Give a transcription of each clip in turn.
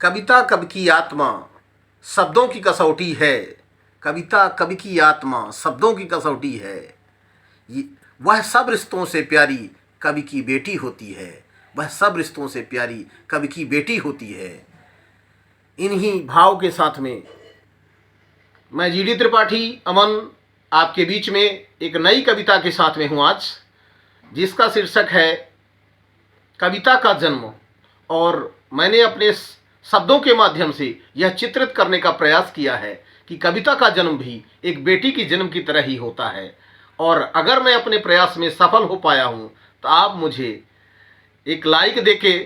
कविता कवि की आत्मा शब्दों की कसौटी है। कविता कवि की आत्मा शब्दों की कसौटी है। वह सब रिश्तों से प्यारी कवि की बेटी होती है। वह सब रिश्तों से प्यारी कवि की बेटी होती है। इन्हीं भाव के साथ में मैं जीडी त्रिपाठी अमन आपके बीच में एक नई कविता के साथ में हूँ आज, जिसका शीर्षक है कविता का जन्म। और मैंने अपने शब्दों के माध्यम से यह चित्रित करने का प्रयास किया है कि कविता का जन्म भी एक बेटी की जन्म की तरह ही होता है। और अगर मैं अपने प्रयास में सफल हो पाया हूँ तो आप मुझे एक लाइक देके,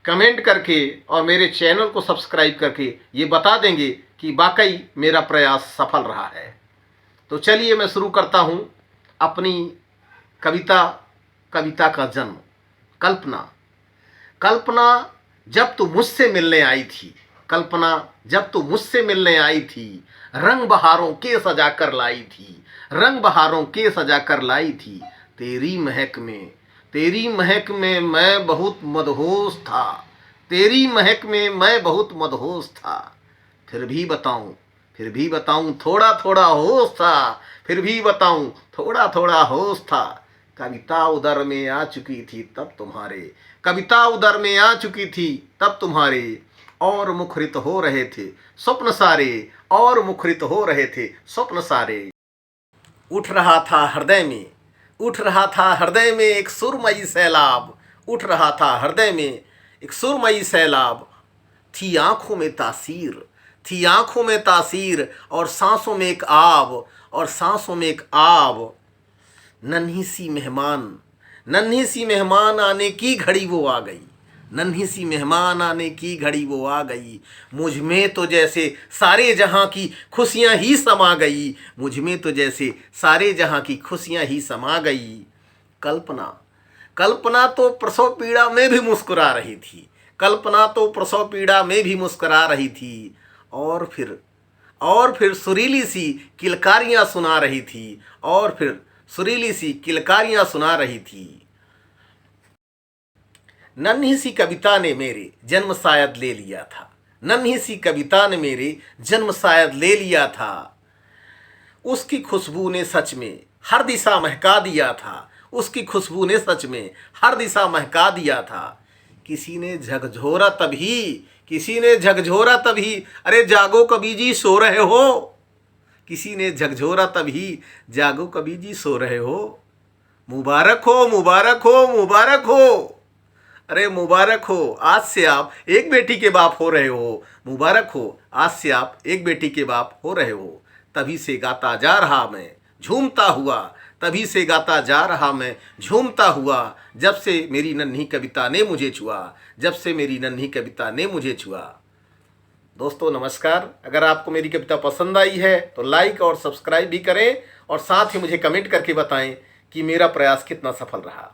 कमेंट करके और मेरे चैनल को सब्सक्राइब करके ये बता देंगे कि वाकई मेरा प्रयास सफल रहा है। तो चलिए मैं शुरू करता हूँ अपनी कविता का जन्म। कल्पना। कल्पना जब तू मुझसे मिलने आई थी, कल्पना जब तू मुझसे मिलने आई थी, रंग बहारों के सजा कर लाई थी, रंग बहारों के सजा कर लाई थी। तेरी महक में मैं बहुत मदहोश था, तेरी महक में मैं बहुत मदहोश था। फिर भी बताऊं थोड़ा थोड़ा होश था, फिर भी बताऊं थोड़ा थोड़ा होश था। कविता उदर में आ चुकी थी तब तुम्हारे, कविता उदर में आ चुकी थी तब तुम्हारे, और मुखरित हो रहे थे स्वप्न सारे, और मुखरित हो रहे थे स्वप्न सारे। उठ रहा था हृदय में, उठ रहा था हृदय में एक सुरमई सैलाब, उठ रहा था हृदय में एक सुरमई सैलाब। थी आंखों में तासीर, थी आंखों में तासीर, और सांसों में एक आब, और सांसों में एक आब। नन्ही सी मेहमान आने की घड़ी वो आ गई, नन्ही सी मेहमान आने की घड़ी वो आ गई। मुझ में तो जैसे सारे जहां की खुशियां ही समा गई, मुझ में तो जैसे सारे जहां की खुशियां ही समा गई। कल्पना तो प्रसव पीड़ा में भी मुस्कुरा रही थी, कल्पना तो प्रसव पीड़ा में भी मुस्कुरा रही थी। और फिर सुरीली सी किलकारियां सुना रही थी, और फिर सुरीली सी किलकारियां सुना रही थी। नन्ही सी कविता ने मेरे जन्म शायद ले लिया था, नन्ही सी कविता ने मेरे जन्म शायद ले लिया था। उसकी खुशबू ने सच में हर दिशा महका दिया था, उसकी खुशबू ने सच में हर दिशा महका दिया था। किसी ने झकझोरा तभी, अरे जागो कवि जी सो रहे हो। किसी ने झकझोरा तभी, जागो कवि जी सो रहे हो। मुबारक हो, मुबारक हो, मुबारक हो, अरे मुबारक हो, आज से आप एक बेटी के बाप हो रहे हो। मुबारक हो, आज से आप एक बेटी के बाप हो रहे हो। तभी से गाता जा रहा मैं झूमता हुआ, तभी से गाता जा रहा मैं झूमता हुआ, जब से मेरी नन्ही कविता ने मुझे छुआ, जब से मेरी नन्ही कविता ने मुझे छुआ। दोस्तों नमस्कार। अगर आपको मेरी कविता पसंद आई है तो लाइक और सब्सक्राइब भी करें, और साथ ही मुझे कमेंट करके बताएं कि मेरा प्रयास कितना सफल रहा।